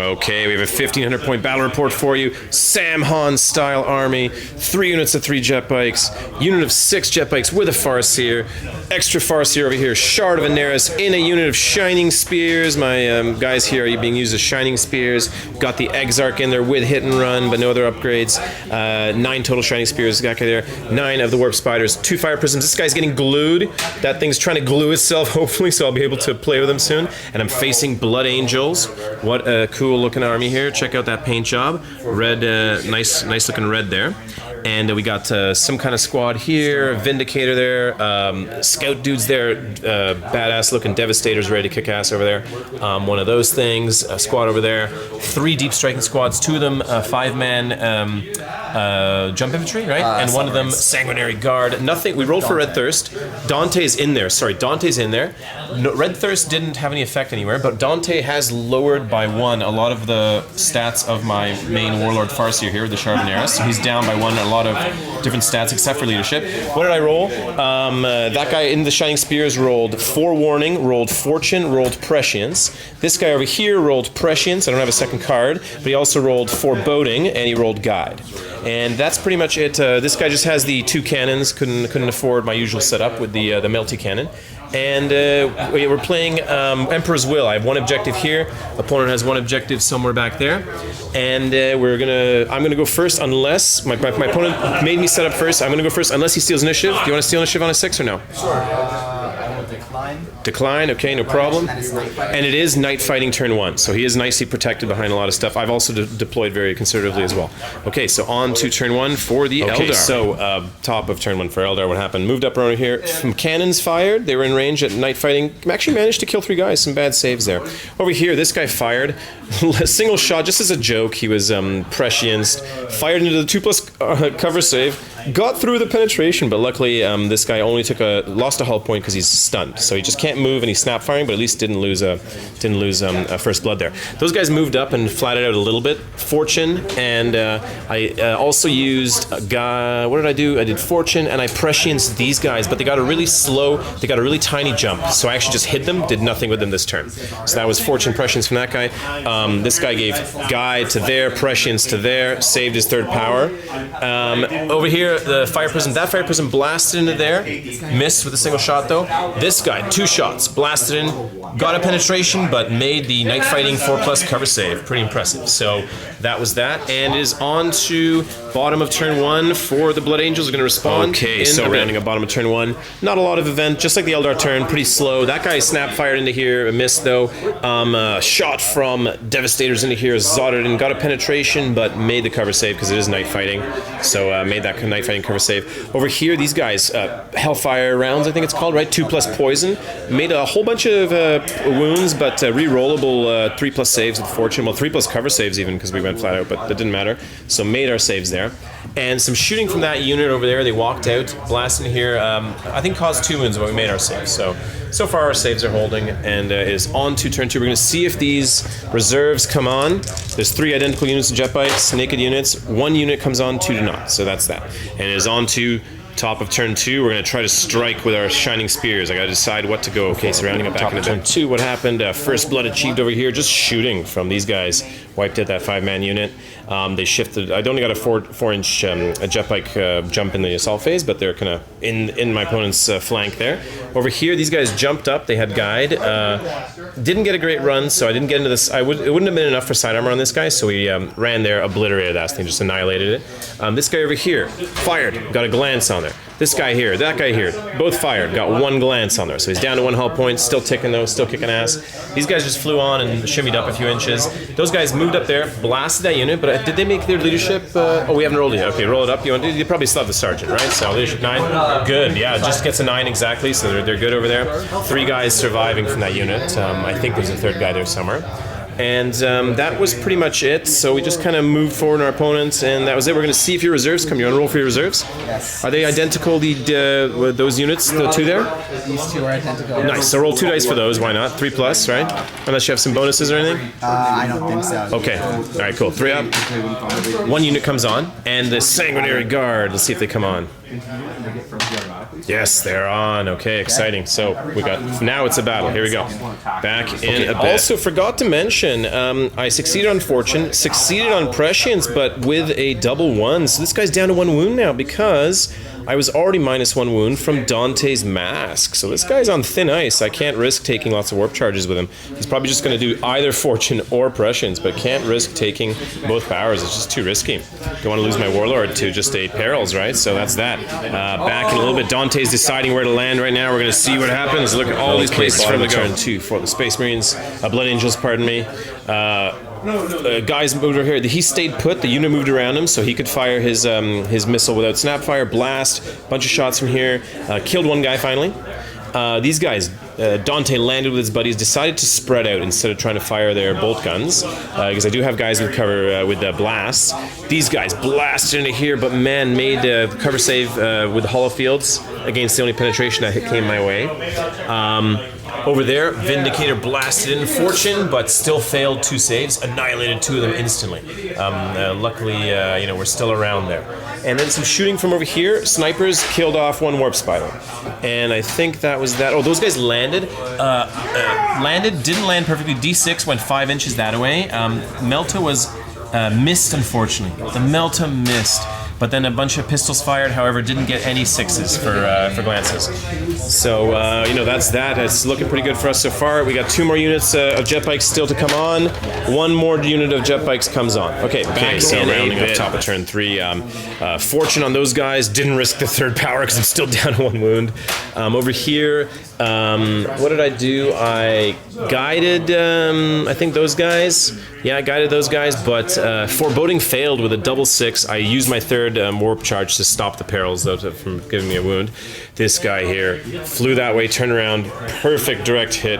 Okay, we have a 1,500 point battle report for you. Saim-hann style army, 3 units of 3 jet bikes, unit of 6 jet bikes with a Farseer, extra Farseer over here, Shard of Aneris in a unit of Shining Spears. My guys here are being used as Shining Spears. Got the Exarch in there with hit and run, but no other upgrades. 9 total Shining Spears, got there. 9 of the Warp Spiders, 2 Fire Prisms. This guy's getting glued. That thing's trying to glue itself, hopefully, so I'll be able to play with him soon. And I'm facing Blood Angels. What a cool looking army here. Check out that paint job. Red, nice looking red there. And we got some kind of squad here, Vindicator there, Scout dudes there, badass looking Devastators ready to kick ass over there. One of those things, a squad over there. 3 deep striking squads, 2 of them 5-man jump infantry, right? And one of them Sanguinary Guard. Nothing, we rolled for Red Thirst. Dante's in there, Dante's in there. No, Red Thirst didn't have any effect anywhere, but Dante has lowered by 1 a lot of the stats of my main Warlord Farseer here, the Shard of Aneris. So he's down by 1 a lot of different stats except for leadership. What did I roll? That guy in the Shining Spears rolled Forewarning, rolled Fortune, rolled Prescience. This guy over here rolled Prescience. I don't have a second card, but he also rolled Foreboding and he rolled Guide. And that's pretty much it. This guy just has the 2 cannons. Couldn't afford my usual setup with the melty cannon. And we're playing Emperor's Will. I have 1 objective here. Opponent has 1 objective somewhere back there. And I'm gonna go first unless my opponent made me set up first. I'm gonna go first unless he steals initiative. Do you want to steal initiative on a 6 or no? Sure. I will decline. Decline, okay, no problem. And it is night fighting turn 1, so he is nicely protected behind a lot of stuff. I've also deployed very conservatively as well. Okay, so on to turn 1 for the Eldar. So top of turn 1 for Eldar, what happened? Moved up around here. Some cannons fired. They were in range at night fighting. Actually managed to kill 3 guys. Some bad saves there. Over here, this guy fired. A single shot, just as a joke. He was prescienced. Fired into the 2+ cover save. Got through the penetration, but luckily this guy only lost a hull point because he's stunned. So he just can't move and he's snap firing, but at least didn't lose first blood there. Those guys moved up and flatted out a little bit. Fortune, and I also used a guy. What did I do? I did Fortune and I prescienced these guys, but they got a really tiny jump. So I actually just hid them, did nothing with them this turn. So that was Fortune prescience from that guy. This guy gave Guide to there, prescience to there, saved his 3rd power. Over here, the Fire Prism, that Fire Prism blasted into there, missed with a single shot though. This guy, 2 shots, blasted in, got a penetration, but made the night fighting 4+ cover save. Pretty impressive. So that was that, and it is on to bottom of turn 1 for the Blood Angels. Are going to respond. Okay, so rounding up bottom of turn 1. Not a lot of event, just like the Eldar turn, pretty slow. That guy snap fired into here, missed though. Shot from Devastators into here, zotted and got a penetration, but made the cover save because it is night fighting. So made that night fighting cover save. Over here, these guys, Hellfire rounds, I think it's called, right? 2+ poison. Made a whole bunch of wounds, but re-rollable 3+ saves with Fortune. Well, 3+ cover saves even because we went flat out, but that didn't matter. So made our saves there. And some shooting from that unit over there. They walked out, blasting here. I think caused 2 wounds, but we made our saves. So far our saves are holding, and it is on to turn 2. We're going to see if these reserves come on. There's 3 identical units of jet bikes, naked units. 1 unit comes on, 2 do not. So that's that. And it is on to top of turn 2. We're going to try to strike with our Shining Spears. I got to decide what to go. Okay, so rounding up back into turn 2. What happened? First blood achieved over here. Just shooting from these guys. Wiped out that 5-man unit. They shifted. I only got a 4-inch a jet bike jump in the assault phase, but they're kind of in my opponent's flank there. Over here, these guys jumped up. They had Guide. Didn't get a great run, so I didn't get into this. It wouldn't have been enough for side armor on this guy, so we ran there, obliterated that thing, just annihilated it. This guy over here fired. Got a glance on there. This guy here, that guy here, both fired. Got 1 glance on there, so he's down to 1 hull point. Still ticking though, still kicking ass. These guys just flew on and shimmied up a few inches. Those guys moved up there, blasted that unit, but did they make their leadership? Oh, we haven't rolled it yet. Okay, roll it up. You probably still have the sergeant, right? So leadership 9. Good, yeah, just gets a 9 exactly, so they're good over there. 3 guys surviving from that unit. I think there's a 3rd guy there somewhere. And that was pretty much it. So we just kind of moved forward on our opponents, and that was it. We're going to see if your reserves come. You want to roll for your reserves? Yes. Are they identical, those units, the 2 there? These 2 are identical. Nice. So roll 2 dice for those. Why not? 3+, right? Unless you have some bonuses or anything? I don't think so. Okay. All right, cool. 3 up. 1 unit comes on, and the Sanguinary Guard. Let's see if they come on. Yes, they're on. Okay, exciting. So we got, now it's a battle. Here we go. Back in a bit. Also forgot to mention, I succeeded on Fortune, succeeded on Prescience, but with a double 1. So this guy's down to 1 wound now because I was already -1 wound from Dante's Mask. So this guy's on thin ice. I can't risk taking lots of warp charges with him. He's probably just going to do either Fortune or Prescience, but can't risk taking both powers. It's just too risky. Don't want to lose my Warlord to just 8 perils, right? So that's that. Back in a little bit. Dante's deciding where to land right now. We're going to see what happens. Look at all these places from the turn 2 for the Space Marines. Blood Angels, pardon me. Guys moved over here. He stayed put. The unit moved around him, so he could fire his missile without snapfire. Blast. Bunch of shots from here. Killed 1 guy finally. These guys, Dante landed with his buddies, decided to spread out instead of trying to fire their bolt guns, because I do have guys with cover with blasts. These guys blasted into here, but man, made the cover save with the hollow fields against the only penetration that came my way. Over there, Vindicator blasted in Fortune, but still failed 2 saves, annihilated 2 of them instantly. Luckily, you know, we're still around there. And then some shooting from over here. Snipers killed off 1 Warp Spider. And I think that was that. Oh, those guys landed. Didn't land perfectly. D6 went 5 inches that way. Melta was missed, unfortunately. The Melta missed. But then a bunch of pistols fired, however, didn't get any 6s for glances. So, you know, that's that. It's looking pretty good for us so far. We got 2 more units of Jetbikes still to come on. 1 more unit of Jetbikes comes on. Okay, back so rounding up top of turn 3. Fortune on those guys. Didn't risk the 3rd power because I'm still down to 1 wound. Over here, what did I do? I guided, I think those guys. Yeah, I guided those guys, but Foreboding failed with a double 6. I used my 3rd warp charge to stop the perils, though, from giving me a wound. This guy here flew that way, turned around, perfect direct hit.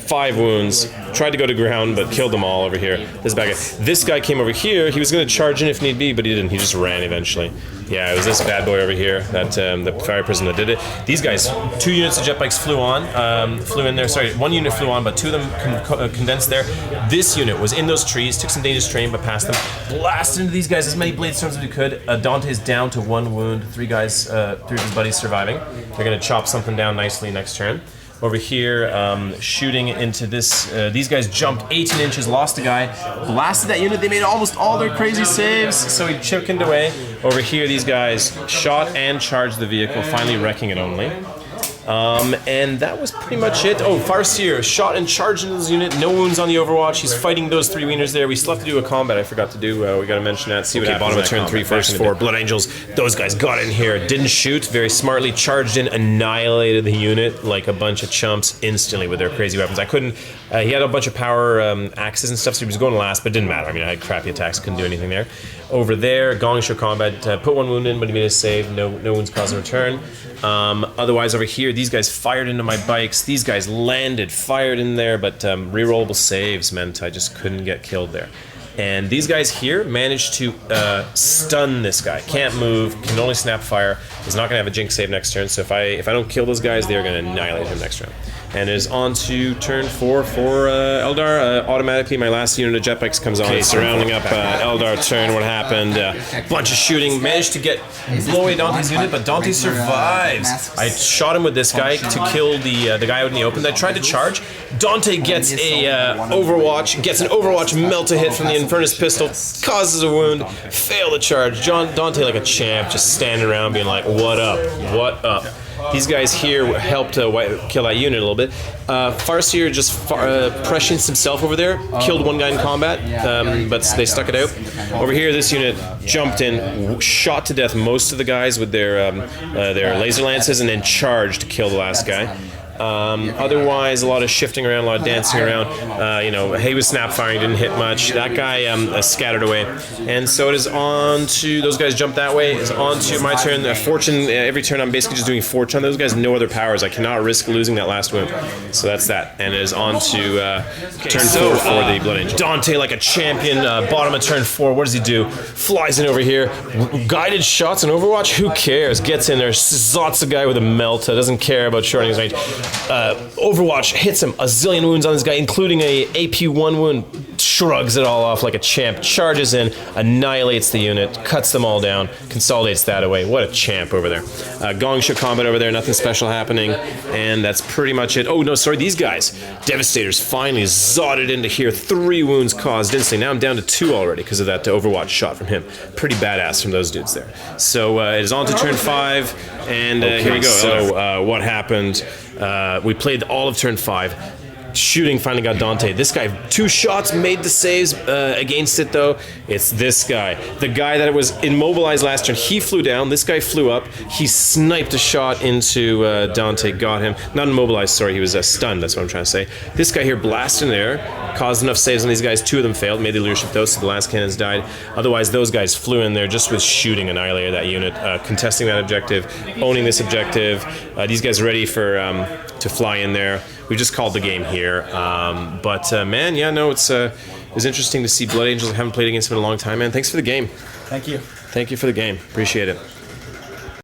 5 wounds. Tried to go to ground, but killed them all over here. This guy came over here. He was going to charge in if need be, but he didn't. He just ran eventually. Yeah, it was this bad boy over here, that the Fire Prism that did it. These guys, 2 units of Jetbikes flew in there. Sorry, 1 unit flew on, but 2 of them condensed there. This unit was in those trees, took some dangerous terrain, but passed them. Blasted into these guys as many blade storms as we could. Dante's down to 1 wound. 3 guys, 3 of his buddies surviving. They're going to chop something down nicely next turn. Over here, shooting into this. These guys jumped 18 inches, lost a guy, blasted that unit. They made almost all their crazy saves, so he chickened away. Over here, these guys shot and charged the vehicle, finally wrecking it only. And that was pretty much it. Oh, Farseer shot and charged into his unit. No wounds on the Overwatch. He's fighting those 3 wieners there. We still have to do a combat. I forgot to do. We got to mention that. See what happens. Bottom of turn 3 first for Blood Angels. Those guys got in here. Didn't shoot. Very smartly charged in. Annihilated the unit like a bunch of chumps instantly with their crazy weapons. I couldn't. He had a bunch of power axes and stuff, so he was going last, but it didn't matter. I mean, I had crappy attacks. Couldn't do anything there. Over there, Gong Show combat. Put 1 wound in, but he made a save. No wounds caused in return. Otherwise, over here, these guys fired into my bikes. These guys landed, fired in there, but rerollable saves meant I just couldn't get killed there. And these guys here managed to stun this guy. Can't move, can only snap fire. He's not gonna have a jinx save next turn, so if I don't kill those guys, they're gonna annihilate him next round. And it is on to turn 4 for Eldar. Automatically, my last unit of Jetbikes comes on. Okay, surrounding up Eldar turn. What happened? Bunch of shooting. Managed to blow away Dante's unit, but Dante survives. I shot him with this guy to kill the guy out in the open. I tried to charge. Dante gets an Overwatch melt a hit from the Infernus pistol, causes a wound, fail the charge. Dante like a champ, just standing around being like, what up, what up? These guys here helped kill that unit a little bit. Farseer just prescienced himself over there, killed 1 guy in combat, but they stuck it out. Over here, this unit jumped in, shot to death most of the guys with their laser lances, and then charged to kill the last guy. Otherwise, a lot of shifting around, a lot of dancing around. You know, he was snap firing, didn't hit much. That guy scattered away. And so it is on to, those guys jumped that way. It's on to my turn. Fortune, every turn I'm basically just doing Fortune. Those guys no other powers. I cannot risk losing that last wound. So that's that. And it is on to turn 4 for the Blood Angel. Dante like a champion, bottom of turn 4. What does he do? Flies in over here. Guided shots in Overwatch? Who cares? Gets in there, zots a guy with a Melta. Doesn't care about shortening his range. Overwatch hits him, a zillion wounds on this guy, including a AP1 wound. shrugs it all off like a champ, charges in, annihilates the unit, cuts them all down, consolidates that away. What a champ over there. Gong Show combat over there, nothing special happening, and that's pretty much it. Oh no, sorry, these guys. Devastators finally zotted into here. 3 wounds caused instantly. Now I'm down to 2 already because of that Overwatch shot from him. Pretty badass from those dudes there. So it is on to turn 5, and here we go. So what happened? We played all of turn 5. Shooting finally got Dante. This guy, 2 shots, made the saves against it though. It's this guy. The guy that was immobilized last turn, he flew down. This guy flew up. He sniped a shot into Dante, got him. Not immobilized, sorry, he was stunned, that's what I'm trying to say. This guy here blasted in there, caused enough saves on these guys. 2 of them failed, made the leadership though, so the last cannons died. Otherwise, those guys flew in there just with shooting, annihilated that unit, contesting that objective, owning this objective. These guys are ready for to fly in there. We just called the game here, man, yeah, no, it was interesting to see Blood Angels. I haven't played against him in a long time, man. Thanks for the game. Thank you. Thank you for the game. Appreciate it.